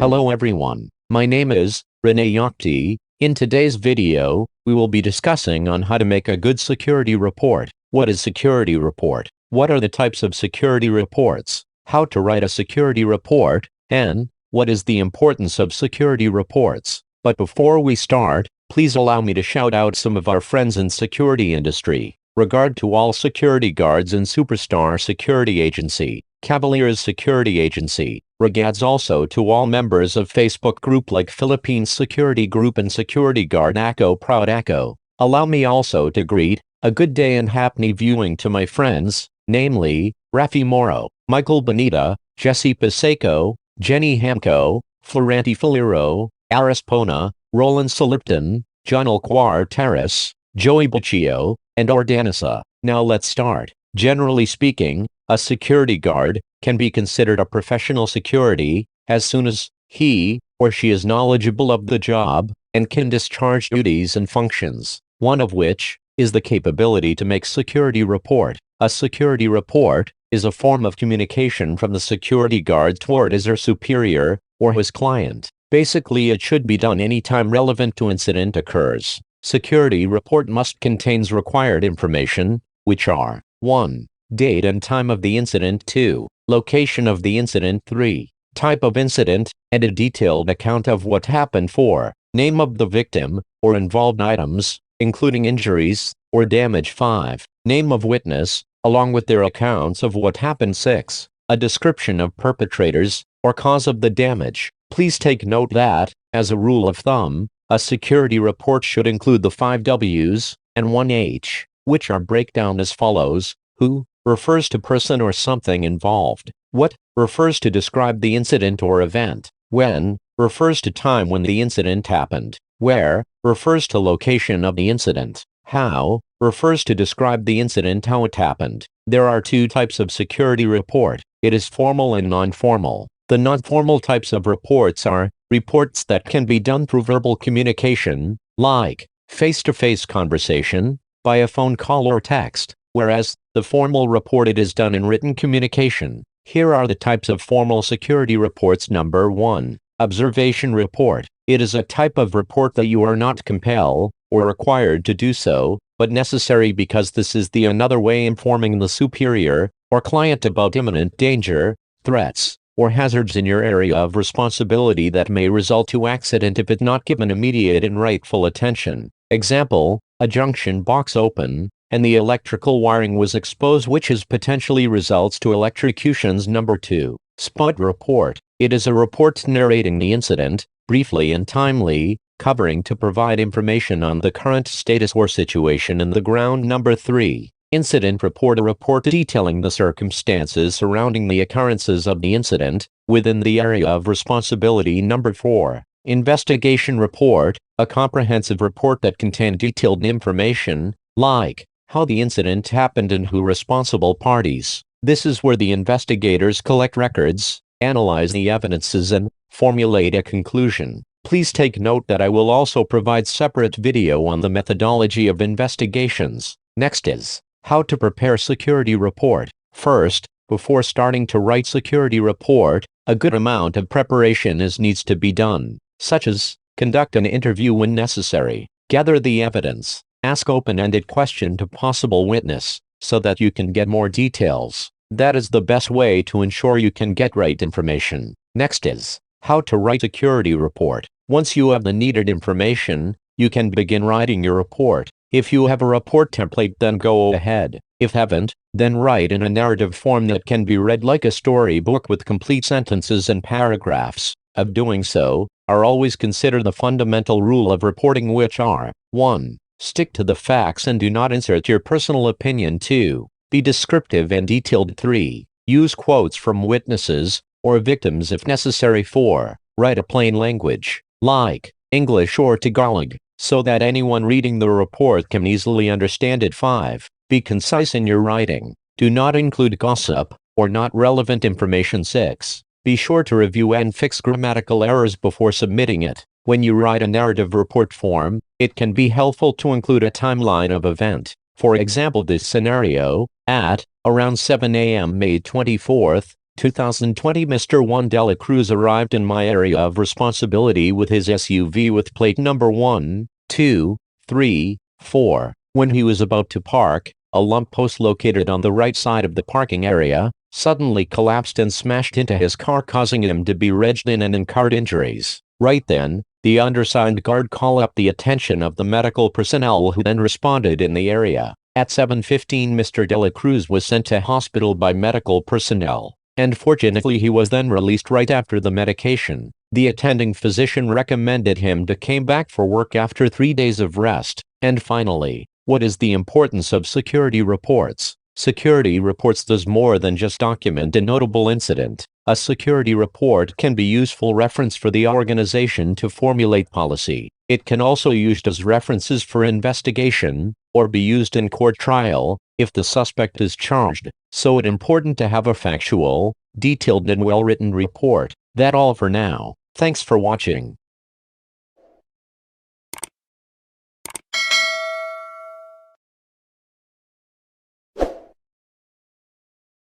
Hello everyone, my name is Rene Yakhti. In today's video, we will be discussing on how to make a good security report. What is security report? What are the types of security reports? How to write a security report? And what is the importance of security reports? But before we start, please allow me to shout out some of our friends in security industry. Regard to all security guards in Superstar Security Agency, Cavaliers Security Agency. Regards also to all members of Facebook group like Philippines Security Group and Security Guard ACO Proud ACO. Allow me also to greet a good day and happy viewing to my friends, namely, Rafi Moro, Michael Bonita, Jesse Paseco, Jenny Hamco, Florenti Filero, Aris Pona, Roland Salipton, John Alquar Terrace, Joey Baccio, and Ordanisa. Now let's start. Generally speaking, a security guard can be considered a professional security as soon as he or she is knowledgeable of the job and can discharge duties and functions, one of which is the capability to make security report. A security report is a form of communication from the security guard toward his or superior or his client. Basically, it should be done anytime relevant to incident occurs. Security report must contains required information, which are 1. Date and time of the incident. 2. Location of the incident. 3. Type of incident, and a detailed account of what happened. 4. Name of the victim, or involved items, including injuries, or damage. 5. Name of witness, along with their accounts of what happened. 6. A description of perpetrators, or cause of the damage. Please take note that, as a rule of thumb, a security report should include the 5 W's and 1 H, which are breakdown as follows. Who refers to person or something involved. What refers to describe the incident or event. When refers to time when the incident happened. Where refers to location of the incident. How refers to describe the incident, how it happened. There are 2 types of security report. It is formal and non-formal. The non-formal types of reports are reports that can be done through verbal communication, like face-to-face conversation, by a phone call or text, whereas the formal report it is done in written communication. Here are the types of formal security reports. Number 1. Observation report. It is a type of report that you are not compelled or required to do so, but necessary because this is the another way informing the superior or client about imminent danger, threats, or hazards in your area of responsibility that may result to accident if it not given immediate and rightful attention. Example, a junction box open, and the electrical wiring was exposed, which is potentially results to electrocutions. Number 2. Spot report. It is a report narrating the incident, briefly and timely, covering to provide information on the current status or situation in the ground. Number 3. Incident report. A report detailing the circumstances surrounding the occurrences of the incident, within the area of responsibility. Number 4. Investigation report. A comprehensive report that contains detailed information, like how the incident happened and who responsible parties. This is where the investigators collect records, analyze the evidences, and formulate a conclusion. Please take note that I will also provide separate video on the methodology of investigations. Next is how to prepare security report. First, before starting to write security report, a good amount of preparation needs to be done, such as conduct an interview when necessary, gather the evidence, ask open-ended question to possible witness, so that you can get more details. That is the best way to ensure you can get right information. Next is how to write a security report. Once you have the needed information, you can begin writing your report. If you have a report template, then go ahead. If haven't, then write in a narrative form that can be read like a storybook with complete sentences and paragraphs. Of doing so, are always consider the fundamental rule of reporting, which are 1. Stick to the facts and do not insert your personal opinion. 2. Be descriptive and detailed. 3. Use quotes from witnesses or victims if necessary. 4. Write a plain language, like English or Tagalog, so that anyone reading the report can easily understand it. 5. Be concise in your writing. Do not include gossip or not relevant information. 6. Be sure to review and fix grammatical errors before submitting it. When you write a narrative report form, it can be helpful to include a timeline of event. For example, this scenario, at around 7 a.m. May 24th, 2020 Mr. Juan de la Cruz arrived in my area of responsibility with his SUV with plate number 1, 2, 3, 4. When he was about to park, a lamp post located on the right side of the parking area suddenly collapsed and smashed into his car, causing him to be regged in and incurred injuries. Right then, the undersigned guard called up the attention of the medical personnel, who then responded in the area. At 7:15 Mr. de la Cruz was sent to hospital by medical personnel, and fortunately he was then released right after the medication. The attending physician recommended him to come back for work after 3 days of rest. And finally, what is the importance of security reports? Security reports does more than just document a notable incident. A security report can be useful reference for the organization to formulate policy. It can also be used as references for investigation, or be used in court trial, if the suspect is charged. So it's important to have a factual, detailed and well-written report. That's all for now. Thanks for watching.